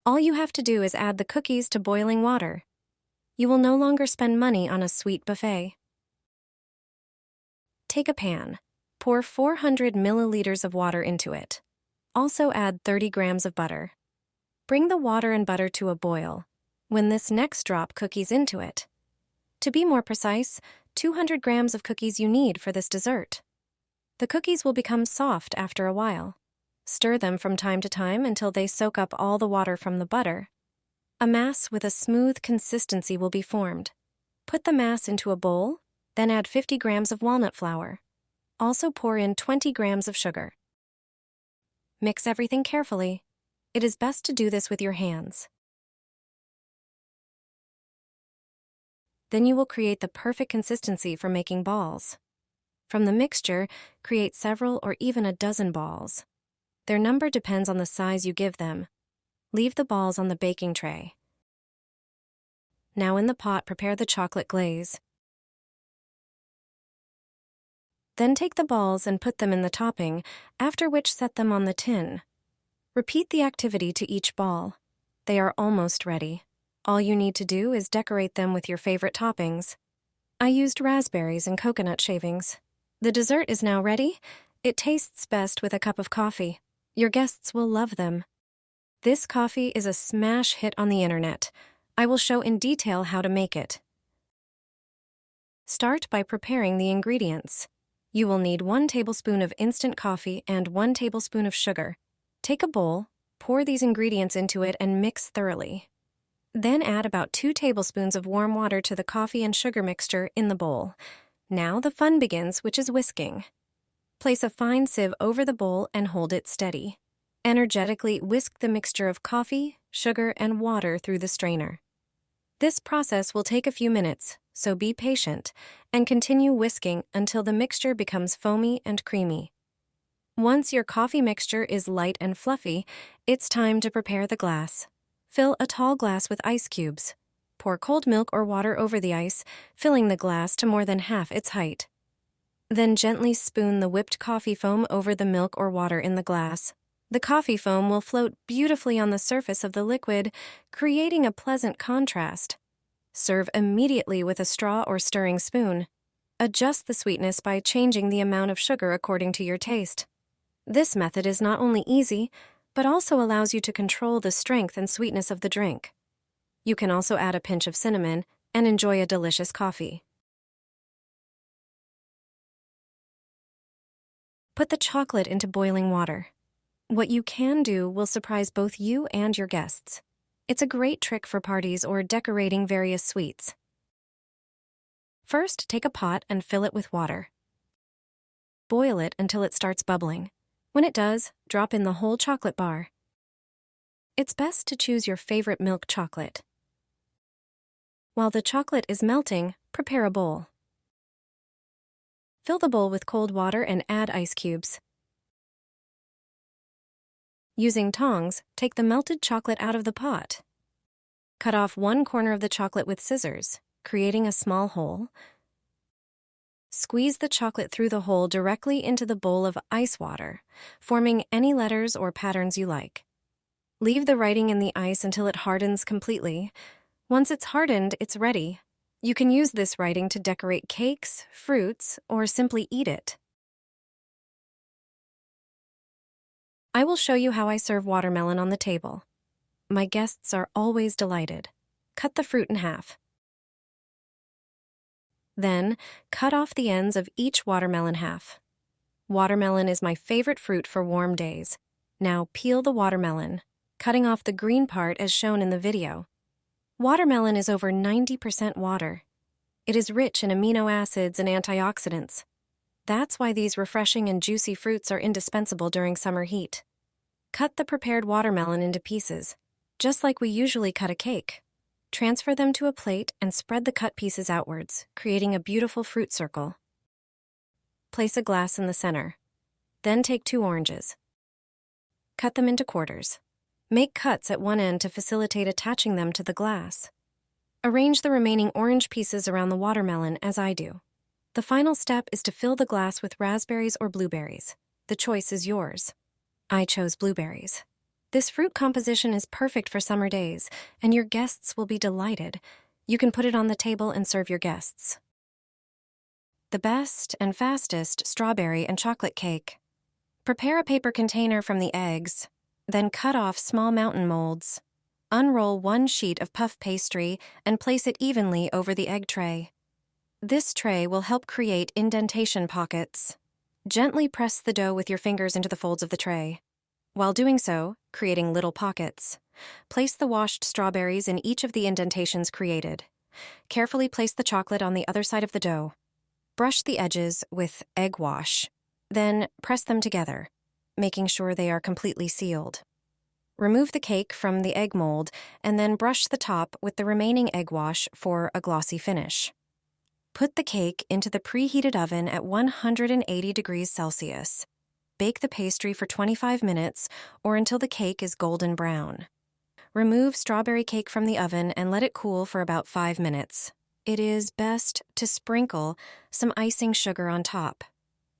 All you have to do is add the cookies to boiling water. You will no longer spend money on a sweet buffet. Take a pan. Pour 400 milliliters of water into it. Also add 30 grams of butter. Bring the water and butter to a boil. When this next drop cookies into it. To be more precise, 200 grams of cookies you need for this dessert. The cookies will become soft after a while. Stir them from time to time until they soak up all the water from the butter. A mass with a smooth consistency will be formed. Put the mass into a bowl, then add 50 grams of walnut flour. Also pour in 20 grams of sugar. Mix everything carefully. It is best to do this with your hands. Then you will create the perfect consistency for making balls. From the mixture, create several or even a dozen balls. Their number depends on the size you give them. Leave the balls on the baking tray. Now in the pot, prepare the chocolate glaze. Then take the balls and put them in the topping, after which set them on the tin. Repeat the activity to each ball. They are almost ready. All you need to do is decorate them with your favorite toppings. I used raspberries and coconut shavings. The dessert is now ready. It tastes best with a cup of coffee. Your guests will love them. This coffee is a smash hit on the internet. I will show in detail how to make it. Start by preparing the ingredients. You will need 1 tablespoon of instant coffee and 1 tablespoon of sugar. Take a bowl, pour these ingredients into it and mix thoroughly. Then add about 2 tablespoons of warm water to the coffee and sugar mixture in the bowl. Now the fun begins, which is whisking. Place a fine sieve over the bowl and hold it steady. Energetically whisk the mixture of coffee, sugar, and water through the strainer. This process will take a few minutes, so be patient, and continue whisking until the mixture becomes foamy and creamy. Once your coffee mixture is light and fluffy, it's time to prepare the glass. Fill a tall glass with ice cubes. Pour cold milk or water over the ice, filling the glass to more than half its height. Then gently spoon the whipped coffee foam over the milk or water in the glass. The coffee foam will float beautifully on the surface of the liquid, creating a pleasant contrast. Serve immediately with a straw or stirring spoon. Adjust the sweetness by changing the amount of sugar according to your taste. This method is not only easy, but also allows you to control the strength and sweetness of the drink. You can also add a pinch of cinnamon and enjoy a delicious coffee. Put the chocolate into boiling water. What you can do will surprise both you and your guests. It's a great trick for parties or decorating various sweets. First, take a pot and fill it with water. Boil it until it starts bubbling. When it does, drop in the whole chocolate bar. It's best to choose your favorite milk chocolate. While the chocolate is melting, prepare a bowl. Fill the bowl with cold water and add ice cubes. Using tongs, take the melted chocolate out of the pot. Cut off one corner of the chocolate with scissors, creating a small hole. Squeeze the chocolate through the hole directly into the bowl of ice water, forming any letters or patterns you like. Leave the writing in the ice until it hardens completely. Once it's hardened, it's ready. You can use this writing to decorate cakes, fruits, or simply eat it. I will show you how I serve watermelon on the table. My guests are always delighted. Cut the fruit in half. Then, cut off the ends of each watermelon half. Watermelon is my favorite fruit for warm days. Now peel the watermelon, cutting off the green part as shown in the video. Watermelon is over 90% water. It is rich in amino acids and antioxidants. That's why these refreshing and juicy fruits are indispensable during summer heat. Cut the prepared watermelon into pieces, just like we usually cut a cake. Transfer them to a plate and spread the cut pieces outwards, creating a beautiful fruit circle. Place a glass in the center. Then take 2 oranges. Cut them into quarters. Make cuts at one end to facilitate attaching them to the glass. Arrange the remaining orange pieces around the watermelon as I do. The final step is to fill the glass with raspberries or blueberries. The choice is yours. I chose blueberries. This fruit composition is perfect for summer days, and your guests will be delighted. You can put it on the table and serve your guests. The best and fastest strawberry and chocolate cake. Prepare a paper container from the eggs, then cut off small mountain molds. Unroll one sheet of puff pastry and place it evenly over the egg tray. This tray will help create indentation pockets. Gently press the dough with your fingers into the folds of the tray. While doing so, creating little pockets. Place the washed strawberries in each of the indentations created. Carefully place the chocolate on the other side of the dough. Brush the edges with egg wash. Then press them together, making sure they are completely sealed. Remove the cake from the egg mold and then brush the top with the remaining egg wash for a glossy finish. Put the cake into the preheated oven at 180 degrees Celsius. Bake the pastry for 25 minutes or until the cake is golden brown. Remove strawberry cake from the oven and let it cool for about 5 minutes. It is best to sprinkle some icing sugar on top.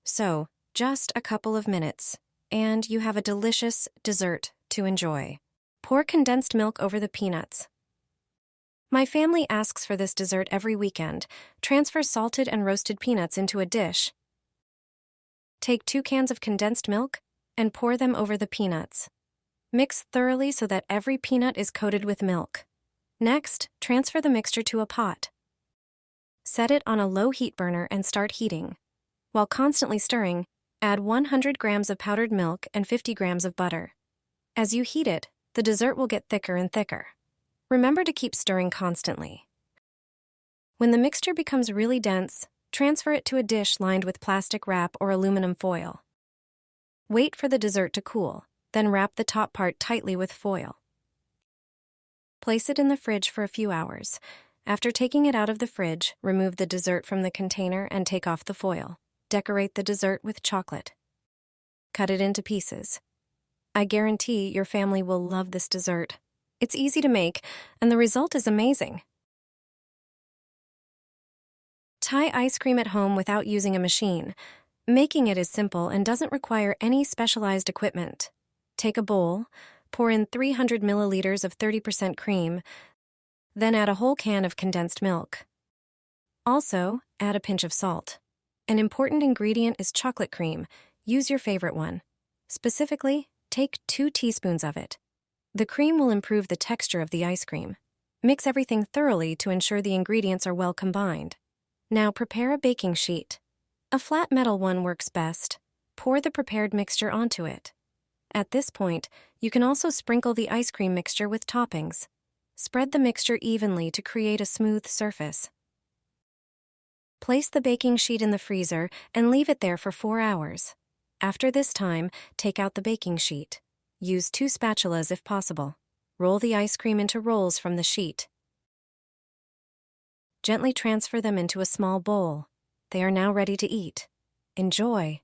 So, just a couple of minutes, and you have a delicious dessert to enjoy. Pour condensed milk over the peanuts. My family asks for this dessert every weekend. Transfer salted and roasted peanuts into a dish. Take 2 cans of condensed milk and pour them over the peanuts. Mix thoroughly so that every peanut is coated with milk. Next, transfer the mixture to a pot. Set it on a low heat burner and start heating. While constantly stirring, add 100 grams of powdered milk and 50 grams of butter. As you heat it, the dessert will get thicker and thicker. Remember to keep stirring constantly. When the mixture becomes really dense, transfer it to a dish lined with plastic wrap or aluminum foil. Wait for the dessert to cool, then wrap the top part tightly with foil. Place it in the fridge for a few hours. After taking it out of the fridge, remove the dessert from the container and take off the foil. Decorate the dessert with chocolate. Cut it into pieces. I guarantee your family will love this dessert. It's easy to make, and the result is amazing. Tie ice cream at home without using a machine. Making it is simple and doesn't require any specialized equipment. Take a bowl, pour in 300 milliliters of 30% cream, then add a whole can of condensed milk. Also, add a pinch of salt. An important ingredient is chocolate cream. Use your favorite one. Specifically, take 2 teaspoons of it. The cream will improve the texture of the ice cream. Mix everything thoroughly to ensure the ingredients are well combined. Now prepare a baking sheet. A flat metal one works best. Pour the prepared mixture onto it. At this point, you can also sprinkle the ice cream mixture with toppings. Spread the mixture evenly to create a smooth surface. Place the baking sheet in the freezer and leave it there for 4 hours. After this time, take out the baking sheet. Use 2 spatulas if possible. Roll the ice cream into rolls from the sheet. Gently transfer them into a small bowl. They are now ready to eat. Enjoy!